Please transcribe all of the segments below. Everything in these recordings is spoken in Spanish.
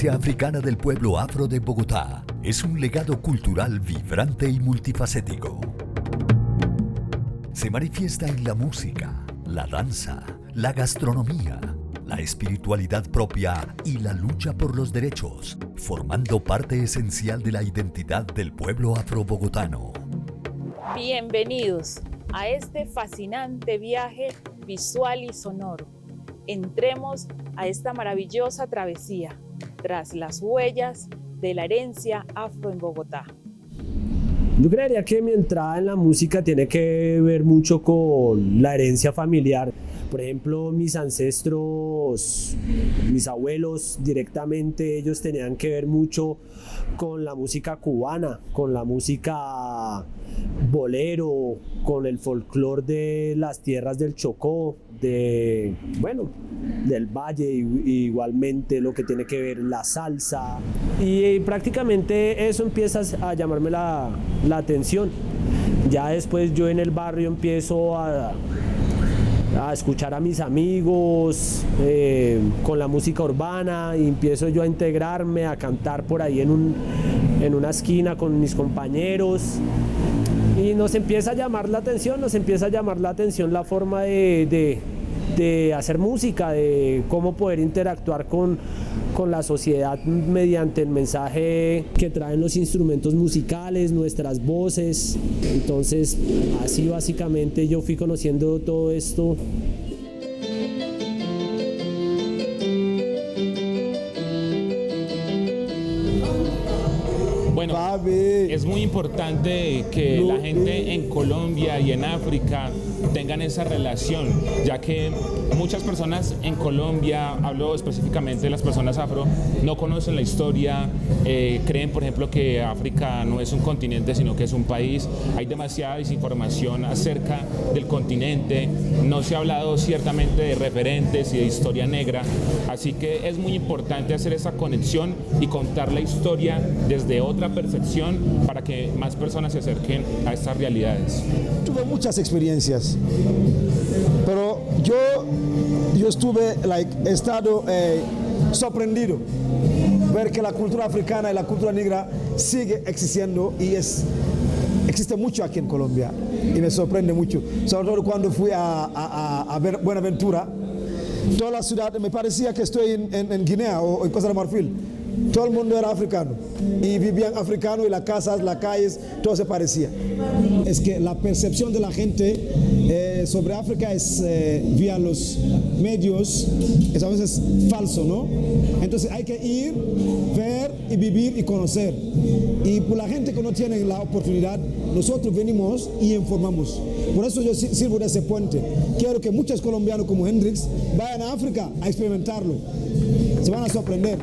herencia africana del pueblo afro de Bogotá es un legado cultural vibrante y multifacético. Se manifiesta en la música, la danza, la gastronomía, la espiritualidad propia y la lucha por los derechos, formando parte esencial de la identidad del pueblo afrobogotano. Bienvenidos a este fascinante viaje visual y sonoro. Entremos a esta maravillosa travesía tras las huellas de la herencia afro en Bogotá. Yo creería que mi entrada en la música tiene que ver mucho con la herencia familiar. Por ejemplo, mis ancestros, mis abuelos directamente, ellos tenían que ver mucho con la música cubana, con la música bolero, con el folclore de las tierras del Chocó, del Valle, igualmente lo que tiene que ver la salsa. Y prácticamente eso empieza a llamarme la atención. Ya después yo en el barrio empiezo a escuchar a mis amigos con la música urbana y empiezo yo a integrarme, a cantar por ahí en una esquina con mis compañeros y nos empieza a llamar la atención, la forma de hacer música, de cómo poder interactuar con la sociedad mediante el mensaje que traen los instrumentos musicales, nuestras voces. Entonces, así básicamente yo fui conociendo todo esto. Bueno, es muy importante que la gente en Colombia y en África tengan esa relación, ya que muchas personas en Colombia, hablo específicamente de las personas afro, no conocen la historia, creen por ejemplo que África no es un continente sino que es un país. Hay demasiada desinformación acerca del continente, no se ha hablado ciertamente de referentes y de historia negra, así que es muy importante hacer esa conexión y contar la historia desde otra percepción para que más personas se acerquen a estas realidades. Tuve muchas experiencias, pero yo he estado sorprendido ver que la cultura africana y la cultura negra sigue existiendo y existe mucho aquí en Colombia y me sorprende mucho, sobre todo cuando fui a Buenaventura. Toda la ciudad me parecía que estoy en Guinea o en Costa de Marfil. Todo el mundo era africano y vivían africanos y las casas, las calles, todo se parecía. Es que la percepción de la gente sobre África es vía los medios, es a veces falso, ¿no? Entonces hay que ir, ver y vivir y conocer. Y por la gente que no tiene la oportunidad, nosotros venimos y informamos. Por eso yo sirvo de ese puente. Quiero que muchos colombianos como Hendrix vayan a África a experimentarlo. Se van a sorprender.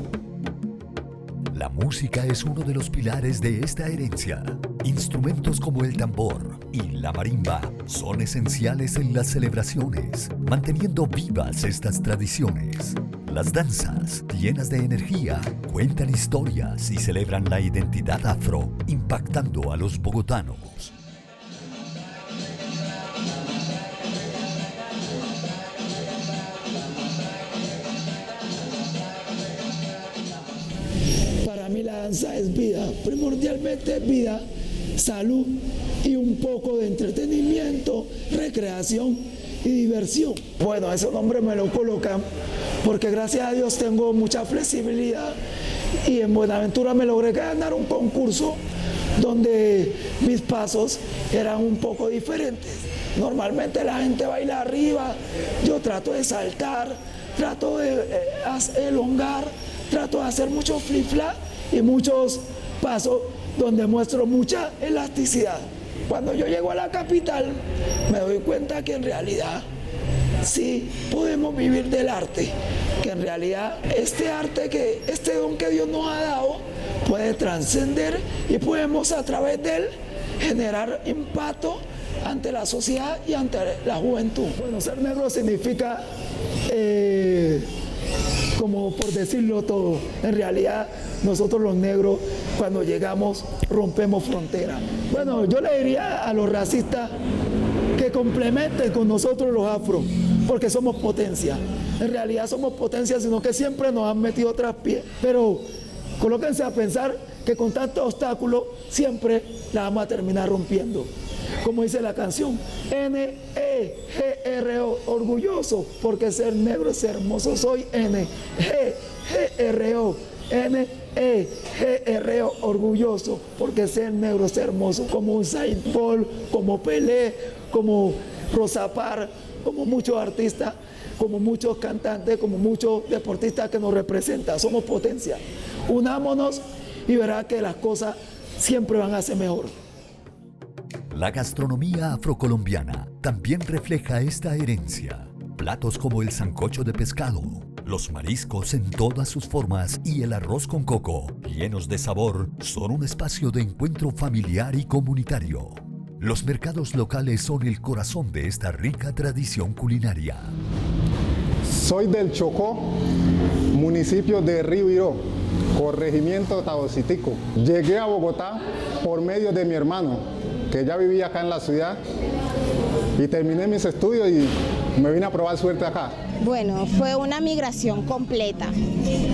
La música es uno de los pilares de esta herencia. Instrumentos como el tambor y la marimba son esenciales en las celebraciones, manteniendo vivas estas tradiciones. Las danzas, llenas de energía, cuentan historias y celebran la identidad afro, impactando a los bogotanos. Para mí la danza es vida, primordialmente es vida, salud y un poco de entretenimiento, recreación y diversión. Bueno, ese nombre me lo colocan porque gracias a Dios tengo mucha flexibilidad y en Buenaventura me logré ganar un concurso donde mis pasos eran un poco diferentes. Normalmente la gente baila arriba, yo trato de saltar, trato de elongar, trato de hacer muchos flip-flap y muchos pasos donde muestro mucha elasticidad. Cuando yo llego a la capital, me doy cuenta que en realidad sí podemos vivir del arte, que en realidad este don que Dios nos ha dado puede trascender y podemos a través de él generar impacto ante la sociedad y ante la juventud. Bueno, ser negro significa como por decirlo todo, en realidad nosotros los negros cuando llegamos rompemos fronteras. Bueno, yo le diría a los racistas que complementen con nosotros los afros, porque somos potencia. En realidad somos potencia, sino que siempre nos han metido traspié. Pero colóquense a pensar que con tantos obstáculos siempre la vamos a terminar rompiendo. Como dice la canción, N-E-G-R-O, orgulloso, porque ser negro es hermoso. Soy N-G-R-O, N-E-G-R-O, orgulloso, porque ser negro es hermoso. Como Usain Bolt, como Pelé, como Rosa Parks, como muchos artistas, como muchos cantantes, como muchos deportistas que nos representan. Somos potencia. Unámonos y verá que las cosas siempre van a ser mejor. La gastronomía afrocolombiana también refleja esta herencia. Platos como el sancocho de pescado, los mariscos en todas sus formas y el arroz con coco, llenos de sabor, son un espacio de encuentro familiar y comunitario. Los mercados locales son el corazón de esta rica tradición culinaria. Soy del Chocó, municipio de Río Iró, corregimiento Taocitico. Llegué a Bogotá por medio de mi hermano, que ya vivía acá en la ciudad, y terminé mis estudios y me vine a probar suerte acá. Bueno, fue una migración completa.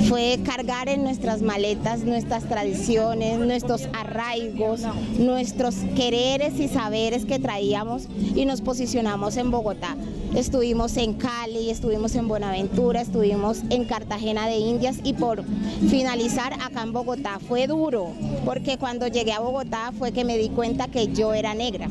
Fue cargar en nuestras maletas nuestras tradiciones, nuestros arraigos, nuestros quereres y saberes que traíamos y nos posicionamos en Bogotá. Estuvimos en Cali, estuvimos en Buenaventura, estuvimos en Cartagena de Indias y por finalizar acá en Bogotá. Fue duro, porque cuando llegué a Bogotá fue que me di cuenta que yo era negra.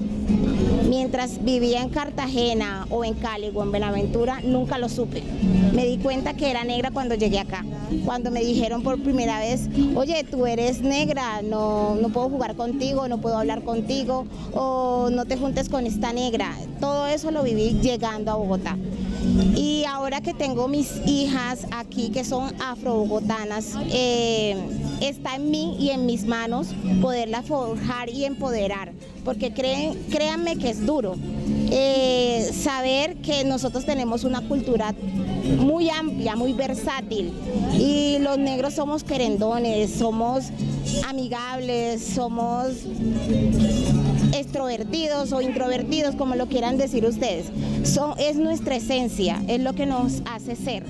Mientras vivía en Cartagena o en Cali o en Buenaventura, nunca lo supe. Me di cuenta que era negra cuando llegué acá. Cuando me dijeron por primera vez, oye, tú eres negra, no puedo jugar contigo, no puedo hablar contigo, o no te juntes con esta negra. Todo eso lo viví llegando a Bogotá. Y ahora que tengo mis hijas aquí que son afro-bogotanas, está en mí y en mis manos poderlas forjar y empoderar, porque créanme que es duro saber que nosotros tenemos una cultura muy amplia, muy versátil, y los negros somos querendones, somos amigables, somos extrovertidos o introvertidos, como lo quieran decir ustedes. Es nuestra esencia, es lo que nos hace ser.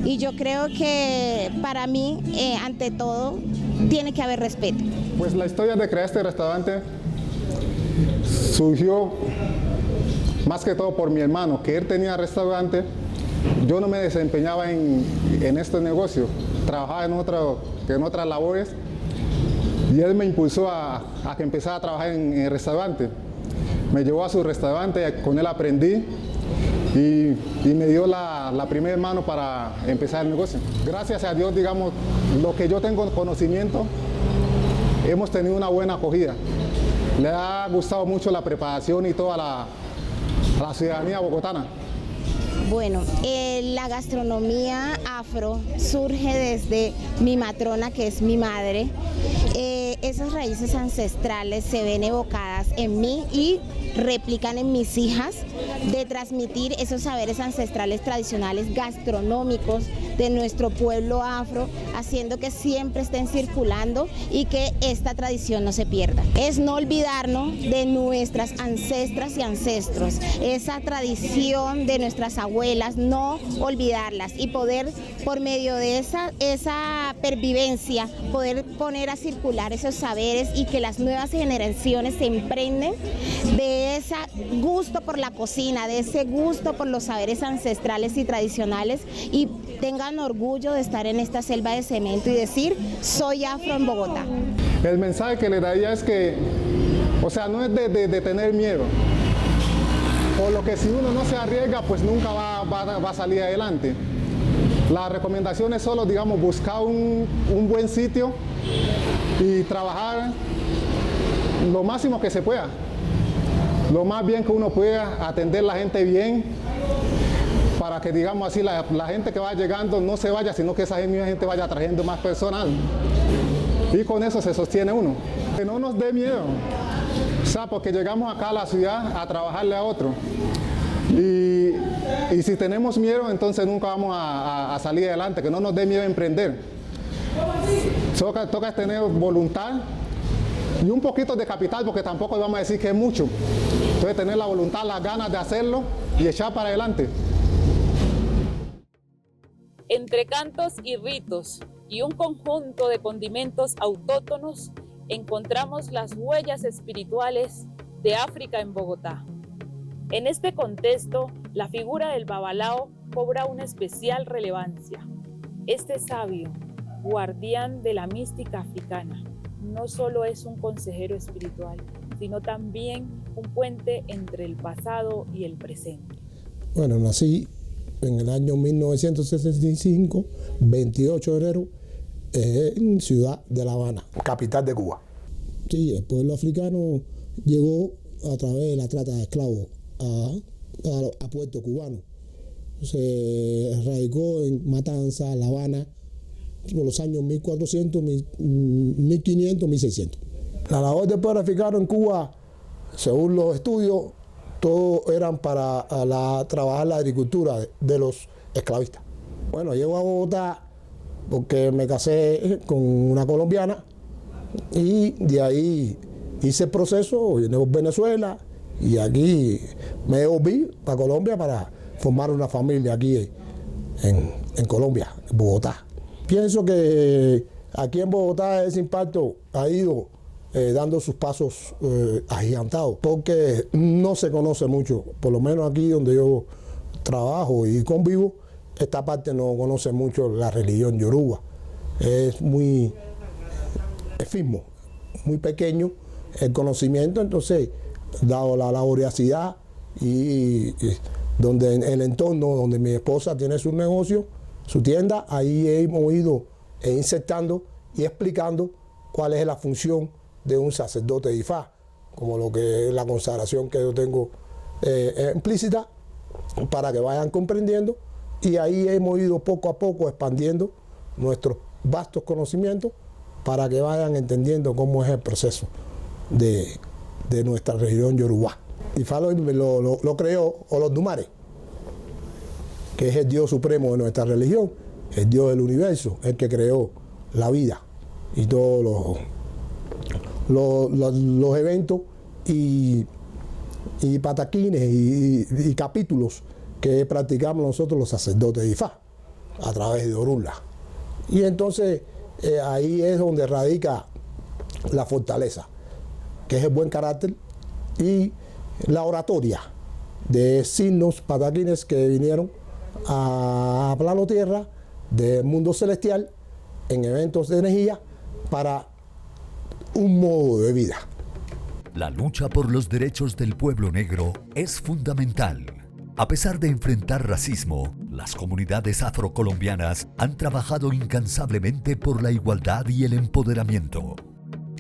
Y yo creo que para mí, ante todo, tiene que haber respeto. Pues la historia de crear este restaurante surgió más que todo por mi hermano, que él tenía restaurante. Yo no me desempeñaba en este negocio, trabajaba en otras labores, y él me impulsó a que empezara a trabajar en el restaurante. Me llevó a su restaurante, con él aprendí y me dio la primera mano para empezar el negocio. Gracias a Dios, digamos, lo que yo tengo conocimiento, hemos tenido una buena acogida. Le ha gustado mucho la preparación y toda la ciudadanía bogotana. Bueno, la gastronomía afro surge desde mi matrona, que es mi madre. Esas raíces ancestrales se ven evocadas en mí y replican en mis hijas, de transmitir esos saberes ancestrales tradicionales gastronómicos de nuestro pueblo afro, haciendo que siempre estén circulando y que esta tradición no se pierda. Es no olvidarnos de nuestras ancestras y ancestros, esa tradición de nuestras abuelas, no olvidarlas, y poder, por medio de esa pervivencia, poder poner a circular esos saberes y que las nuevas generaciones se impregnen de ese gusto por la cocina, de ese gusto por los saberes ancestrales y tradicionales, y tengan orgullo de estar en esta selva de cemento y decir, soy afro en Bogotá. El mensaje que le daría es que, o sea, no es de tener miedo, por lo que si uno no se arriesga, pues nunca va a salir adelante. La recomendación es solo, digamos, buscar un buen sitio y trabajar lo máximo que se pueda. Lo más bien que uno pueda, atender a la gente bien, para que, digamos así, la gente que va llegando no se vaya, sino que esa misma gente vaya trayendo más personas. Y con eso se sostiene uno. Que no nos dé miedo, o sea, porque llegamos acá a la ciudad a trabajarle a otro. Y si tenemos miedo, entonces nunca vamos a salir adelante, que no nos dé miedo emprender. Toca tener voluntad y un poquito de capital, porque tampoco vamos a decir que es mucho. Entonces tener la voluntad, las ganas de hacerlo y echar para adelante. Entre cantos y ritos y un conjunto de condimentos autóctonos, encontramos las huellas espirituales de África en Bogotá. En este contexto, la figura del babalao cobra una especial relevancia. Este sabio, guardián de la mística africana, no solo es un consejero espiritual, sino también un puente entre el pasado y el presente. Bueno, nací en el año 1965, 28 de enero, en Ciudad de La Habana, capital de Cuba. Sí, el pueblo africano llegó a través de la trata de esclavos a puerto cubano. Se radicó en Matanzas, La Habana, por los años 1400, 1500, 1600. La labor del pueblo africano en Cuba, según los estudios, todos eran para trabajar la agricultura de los esclavistas. Bueno, llego a Bogotá porque me casé con una colombiana y de ahí hice el proceso, vine a Venezuela y aquí me devolví para Colombia para formar una familia aquí en Colombia, en Bogotá. Pienso que aquí en Bogotá ese impacto ha ido dando sus pasos agigantados, porque no se conoce mucho, por lo menos aquí donde yo trabajo y convivo, esta parte no conoce mucho la religión yoruba. Es muy efímero, muy pequeño el conocimiento, entonces, dado la laboriosidad y donde en el entorno donde mi esposa tiene su negocio, su tienda, ahí hemos ido insertando y explicando cuál es la función de un sacerdote de Ifá, como lo que es la consagración que yo tengo implícita, para que vayan comprendiendo, y ahí hemos ido poco a poco expandiendo nuestros vastos conocimientos para que vayan entendiendo cómo es el proceso de nuestra religión yoruba. Ifá lo creó Olodumare, que es el Dios supremo de nuestra religión, el Dios del universo, el que creó la vida y todos los eventos y pataquines y capítulos que practicamos nosotros los sacerdotes de Ifá a través de Orunla. Y entonces ahí es donde radica la fortaleza, que es el buen carácter y la oratoria de signos pataquines que vinieron a plano tierra del mundo celestial en eventos de energía para un modo de vida. La lucha por los derechos del pueblo negro es fundamental. A pesar de enfrentar racismo, las comunidades afrocolombianas han trabajado incansablemente por la igualdad y el empoderamiento.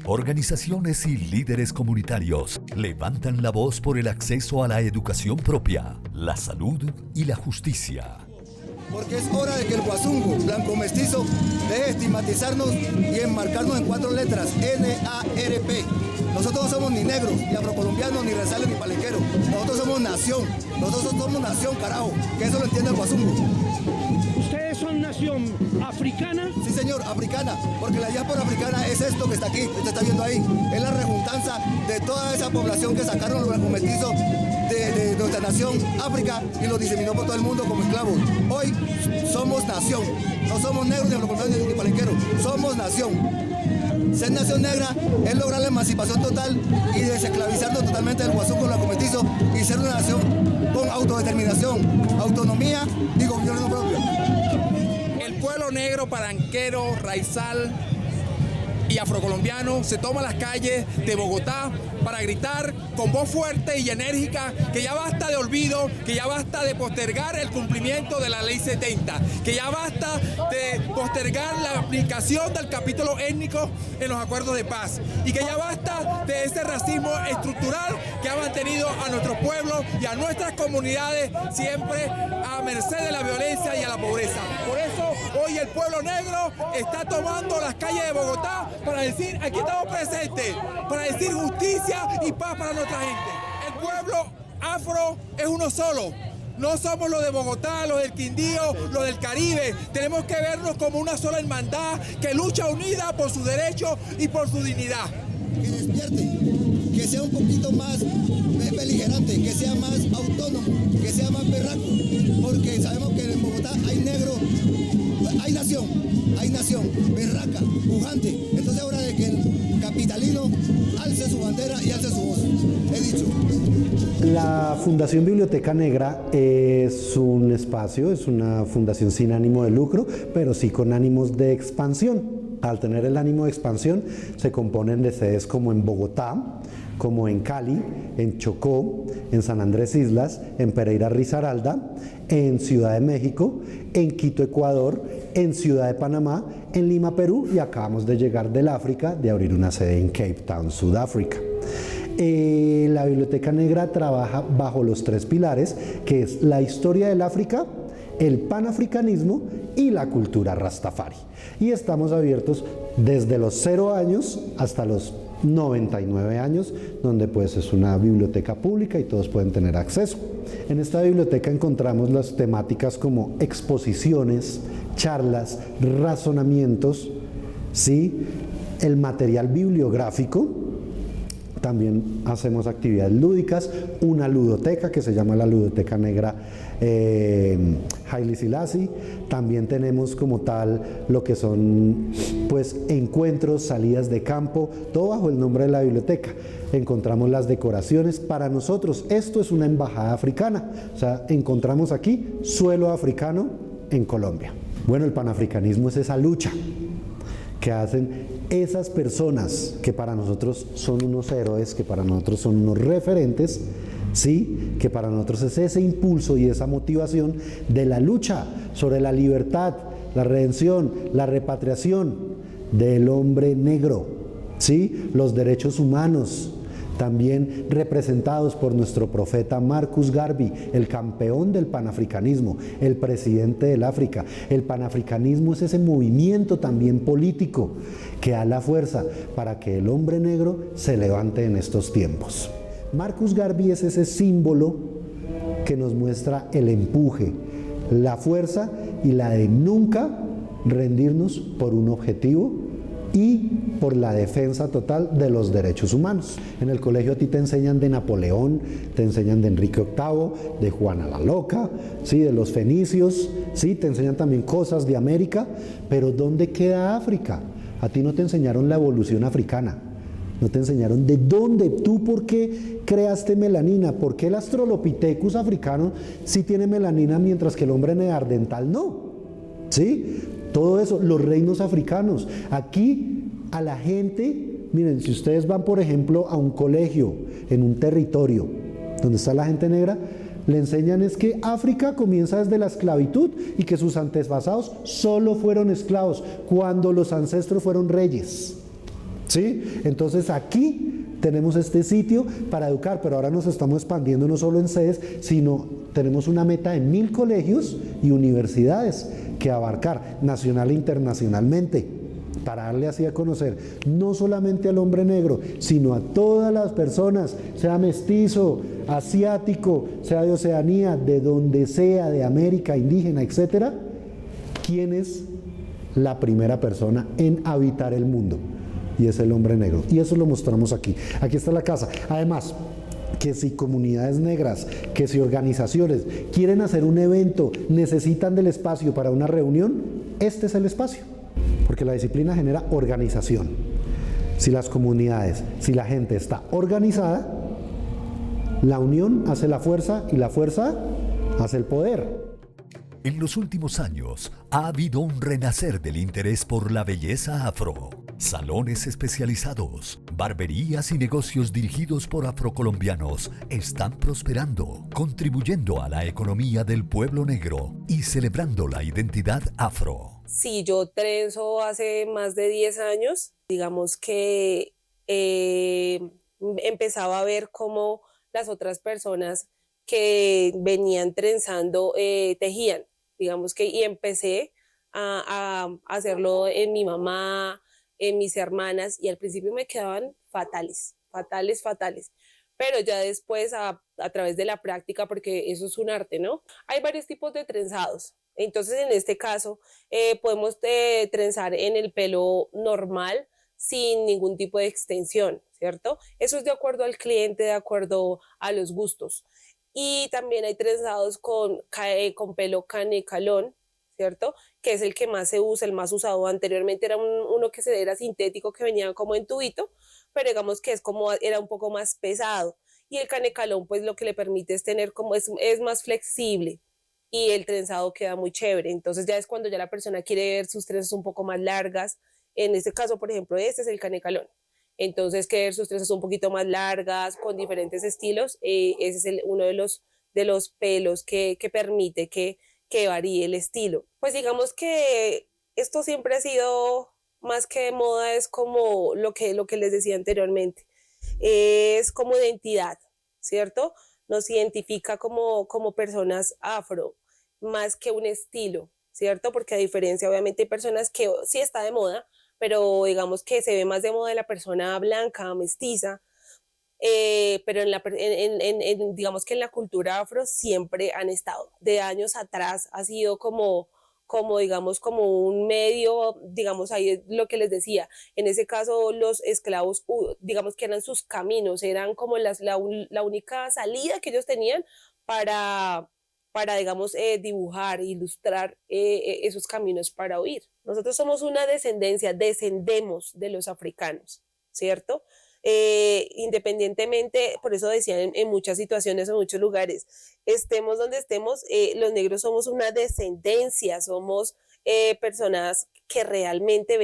Organizaciones y líderes comunitarios levantan la voz por el acceso a la educación propia, la salud y la justicia. Porque es hora de que el guasungo, blanco mestizo, deje de estigmatizarnos y enmarcarnos en 4 letras, N-A-R-P. Nosotros no somos ni negros, ni afrocolombianos, ni rezales, ni palenqueros. Nosotros somos nación. Nosotros somos nación, carajo. Que eso lo entiende el guasungo. ¿Ustedes son nación africana? Sí, señor, africana. Porque la diáspora africana es esto que está aquí, usted está viendo ahí. Es la rejuntanza de toda esa población que sacaron los blancos mestizos de nuestra nación, África, y los diseminó por todo el mundo como esclavos. Hoy somos nación. No somos negros, ni afrocolombianos, ni palenqueros. Somos nación. Ser nación negra es lograr la emancipación total y desesclavizarnos totalmente del guasú con la cometizo y ser una nación con autodeterminación, autonomía y gobierno propio. El pueblo negro, palenquero, raizal y afrocolombiano se toma las calles de Bogotá para gritar con voz fuerte y enérgica que ya basta de olvido, que ya basta de postergar el cumplimiento de la Ley 70, que ya basta de postergar la aplicación del capítulo étnico en los acuerdos de paz y que ya basta de ese racismo estructural que ha mantenido a nuestro pueblo y a nuestras comunidades siempre a merced de la violencia y a la pobreza. Por eso hoy el pueblo negro está tomando las calles de Bogotá para decir, aquí estamos presentes, para decir justicia y paz para nuestra gente. El pueblo afro es uno solo. No somos los de Bogotá, los del Quindío, los del Caribe. Tenemos que vernos como una sola hermandad que lucha unida por sus derechos y por su dignidad. que despierte, que sea un poquito más beligerante, que sea más autónomo, que sea más berraco, porque sabemos que en Bogotá hay negro, hay nación, berraca, pujante. Entonces es hora de que el capitalino alce su bandera y alce su voz. He dicho. La Fundación Biblioteca Negra es un espacio, es una fundación sin ánimo de lucro, pero sí con ánimos de expansión. Al tener el ánimo de expansión, se componen de sedes como en Bogotá, como en Cali, en Chocó, en San Andrés Islas, en Pereira Risaralda, en Ciudad de México, en Quito, Ecuador, en Ciudad de Panamá, en Lima, Perú, y acabamos de llegar del África, de abrir una sede en Cape Town, Sudáfrica. La Biblioteca Negra trabaja bajo los 3 pilares, que es la historia del África, el panafricanismo y la cultura rastafari. Y estamos abiertos desde los 0 años hasta los 99 años, donde pues es una biblioteca pública y todos pueden tener acceso. En esta biblioteca encontramos las temáticas como exposiciones, charlas, razonamientos, ¿sí? El material bibliográfico. También hacemos actividades lúdicas, una ludoteca que se llama la Ludoteca Negra Haile Selassie. También tenemos como tal lo que son pues encuentros, salidas de campo, todo bajo el nombre de la biblioteca. Encontramos las decoraciones. Para nosotros esto es una embajada africana, o sea, encontramos aquí suelo africano en Colombia. Bueno, el panafricanismo es esa lucha que hacen esas personas que para nosotros son unos héroes, que para nosotros son unos referentes, ¿sí? Que para nosotros es ese impulso y esa motivación de la lucha sobre la libertad, la redención, la repatriación del hombre negro, ¿sí? Los derechos humanos, también representados por nuestro profeta Marcus Garvey, el campeón del panafricanismo, el presidente del África. El panafricanismo es ese movimiento también político que da la fuerza para que el hombre negro se levante en estos tiempos. Marcus Garvey es ese símbolo que nos muestra el empuje, la fuerza y la de nunca rendirnos por un objetivo y por la defensa total de los derechos humanos. En el colegio a ti te enseñan de Napoleón, te enseñan de Enrique VIII, de Juana la Loca, ¿sí? De los fenicios, ¿sí? Te enseñan también cosas de América, pero ¿dónde queda África? A ti no te enseñaron la evolución africana, no te enseñaron de dónde, tú por qué creaste melanina, por qué el Australopithecus africano sí tiene melanina mientras que el hombre neandertal no, ¿sí? Todo eso, los reinos africanos. Aquí a la gente, miren, si ustedes van por ejemplo a un colegio en un territorio donde está la gente negra, le enseñan es que África comienza desde la esclavitud y que sus antepasados solo fueron esclavos cuando los ancestros fueron reyes, ¿sí? Entonces aquí tenemos este sitio para educar, pero ahora nos estamos expandiendo no solo en sedes, sino tenemos una meta de 1000 colegios y universidades que abarcar nacional e internacionalmente, para darle así a conocer no solamente al hombre negro, sino a todas las personas, sea mestizo, asiático, sea de Oceanía, de donde sea, de América, indígena, etcétera, quién es la primera persona en habitar el mundo, y es el hombre negro, y eso lo mostramos aquí. Aquí está la casa. Además, que si comunidades negras, que si organizaciones quieren hacer un evento, necesitan del espacio para una reunión, este es el espacio, porque la disciplina genera organización. Si las comunidades, si la gente está organizada, la unión hace la fuerza y la fuerza hace el poder. En los últimos años ha habido un renacer del interés por la belleza afro. Salones especializados, barberías y negocios dirigidos por afrocolombianos están prosperando, contribuyendo a la economía del pueblo negro y celebrando la identidad afro. Sí, yo trenzo hace más de 10 años. Digamos que empezaba a ver cómo las otras personas que venían trenzando tejían. Digamos que y empecé a hacerlo en mi mamá, en mis hermanas, y al principio me quedaban fatales. Pero ya después a través de la práctica, porque eso es un arte, ¿no? Hay varios tipos de trenzados. Entonces en este caso podemos trenzar en el pelo normal, sin ningún tipo de extensión, ¿cierto? Eso es de acuerdo al cliente, de acuerdo a los gustos. Y también hay trenzados con pelo canecalón, ¿cierto? Que es el que más se usa, el más usado. Anteriormente era uno que era sintético, que venía como en tubito, pero digamos que era un poco más pesado. Y el canecalón, pues lo que le permite es tener es más flexible y el trenzado queda muy chévere. Entonces ya es cuando ya la persona quiere ver sus trenzas un poco más largas. En este caso, por ejemplo, este es el canecalón. Entonces, quiere ver sus trenzas un poquito más largas, con diferentes estilos. Ese es uno de los pelos que permite que varíe el estilo. Pues digamos que esto siempre ha sido, más que de moda, es como lo que les decía anteriormente. Es como identidad, ¿cierto? Nos identifica como personas afro, más que un estilo, ¿cierto? Porque a diferencia, obviamente, hay personas que sí está de moda, pero digamos que se ve más de moda la persona blanca, mestiza, pero digamos que en la cultura afro siempre han estado. De años atrás ha sido como un medio, digamos, ahí es lo que les decía. En ese caso, los esclavos, digamos que eran sus caminos, eran como la única salida que ellos tenían para digamos, dibujar, ilustrar esos caminos para huir. Nosotros somos una descendemos de los africanos, ¿cierto? Independientemente, por eso decían en muchas situaciones, en muchos lugares, estemos donde estemos, los negros somos una descendencia, somos personas que realmente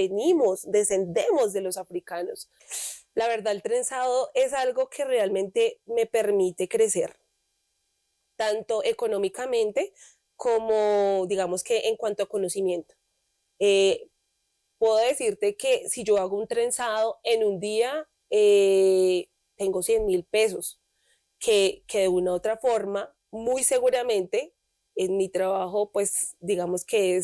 descendemos de los africanos. La verdad, el trenzado es algo que realmente me permite crecer, tanto económicamente como, digamos que en cuanto a conocimiento. Puedo decirte que si yo hago un trenzado en un día, tengo 100.000 pesos, que de una u otra forma, muy seguramente, en mi trabajo, pues digamos que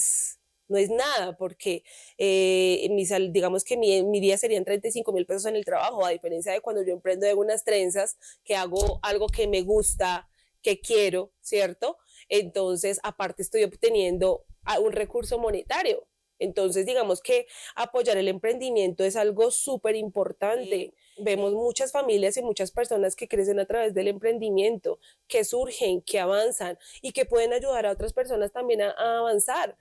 no es nada, porque digamos que mi día serían 35.000 pesos en el trabajo, a diferencia de cuando yo emprendo de unas trenzas, que hago algo que me gusta, que quiero, ¿cierto? Entonces, aparte estoy obteniendo un recurso monetario. Entonces, digamos que apoyar el emprendimiento es algo súper importante. Vemos muchas familias y muchas personas que crecen a través del emprendimiento, que surgen, que avanzan y que pueden ayudar a otras personas también a avanzar.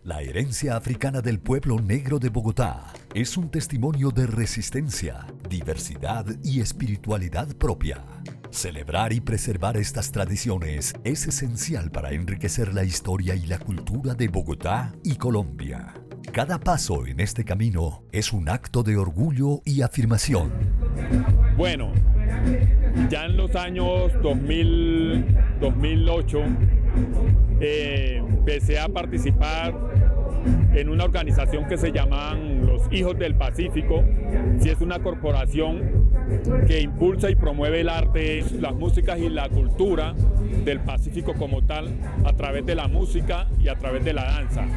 La herencia africana del pueblo negro de Bogotá es un testimonio de resistencia, diversidad y espiritualidad propia. Celebrar y preservar estas tradiciones es esencial para enriquecer la historia y la cultura de Bogotá y Colombia. Cada paso en este camino es un acto de orgullo y afirmación. Bueno, ya en los años 2008 empecé a participar en una organización que se llaman los Hijos del Pacífico. Sí, es una corporación que impulsa y promueve el arte, las músicas y la cultura del Pacífico como tal, a través de la música y a través de la danza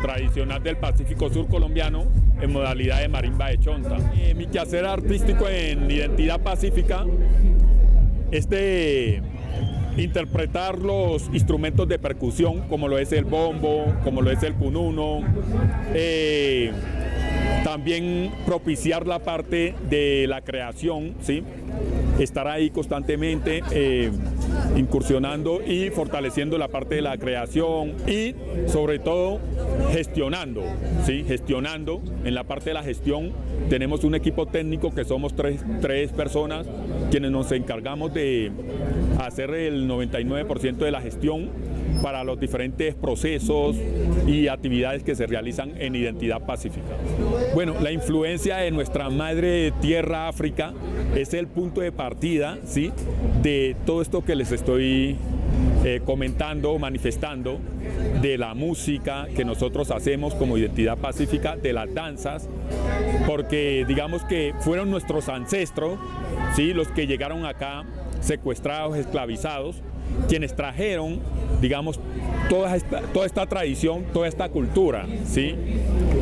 tradicional del Pacífico Sur colombiano en modalidad de marimba de chonta. Mi quehacer artístico en Identidad Pacífica es de interpretar los instrumentos de percusión, como lo es el bombo, como lo es el cununo, también propiciar la parte de la creación, ¿sí? Estar ahí constantemente incursionando y fortaleciendo la parte de la creación y sobre todo gestionando, ¿sí? Gestionando. En la parte de la gestión tenemos un equipo técnico que somos tres personas quienes nos encargamos de hacer el 99% de la gestión para los diferentes procesos y actividades que se realizan en Identidad Pacífica. Bueno, la influencia de nuestra madre tierra África es el punto de partida, ¿sí?, de todo esto que les estoy comentando, manifestando, de la música que nosotros hacemos como Identidad Pacífica, de las danzas, porque digamos que fueron nuestros ancestros, ¿sí?, los que llegaron acá secuestrados, esclavizados, quienes trajeron, digamos, toda esta tradición, toda esta cultura, ¿sí?,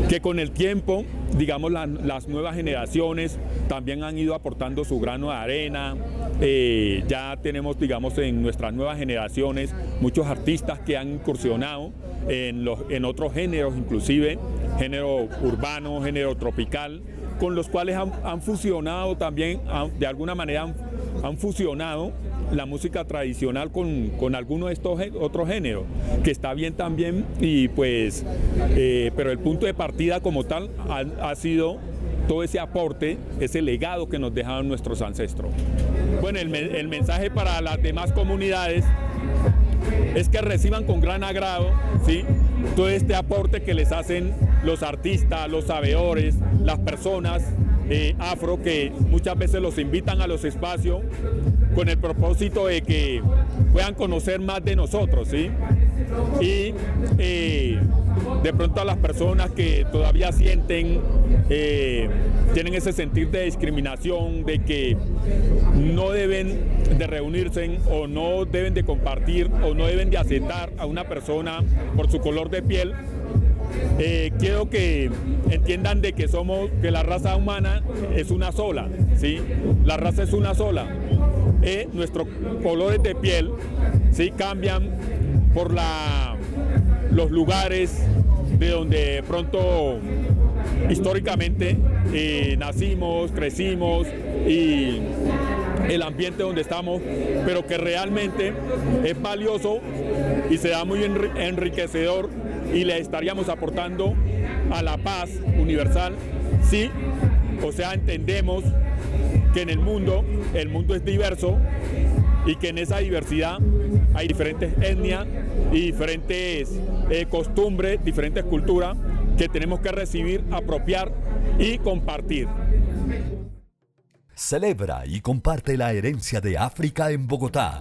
que con el tiempo, digamos, las nuevas generaciones también han ido aportando su grano de arena. Ya tenemos, digamos, en nuestras nuevas generaciones muchos artistas que han incursionado en otros géneros, inclusive género urbano, género tropical, con los cuales han fusionado también, de alguna manera han fusionado la música tradicional con algunos de estos otros géneros, que está bien también, y pues, pero el punto de partida como tal ha sido todo ese aporte, ese legado que nos dejaron nuestros ancestros. Bueno, el mensaje para las demás comunidades es que reciban con gran agrado, ¿sí?, todo este aporte que les hacen los artistas, los sabedores, las personas afro, que muchas veces los invitan a los espacios con el propósito de que puedan conocer más de nosotros, ¿sí? Y de pronto a las personas que todavía sienten, tienen ese sentir de discriminación, de que no deben de reunirse o no deben de compartir o no deben de aceptar a una persona por su color de piel, quiero que entiendan de que la raza humana es una sola, ¿sí? La raza es una sola. Nuestros colores de piel, ¿sí?, cambian por los lugares de donde pronto históricamente nacimos, crecimos, y el ambiente donde estamos, pero que realmente es valioso y se da muy enriquecedor, y le estaríamos aportando a la paz universal, sí, o sea, entendemos que en el mundo es diverso, y que en esa diversidad hay diferentes etnias y diferentes costumbres, diferentes culturas que tenemos que recibir, apropiar y compartir. Celebra y comparte la herencia de África en Bogotá.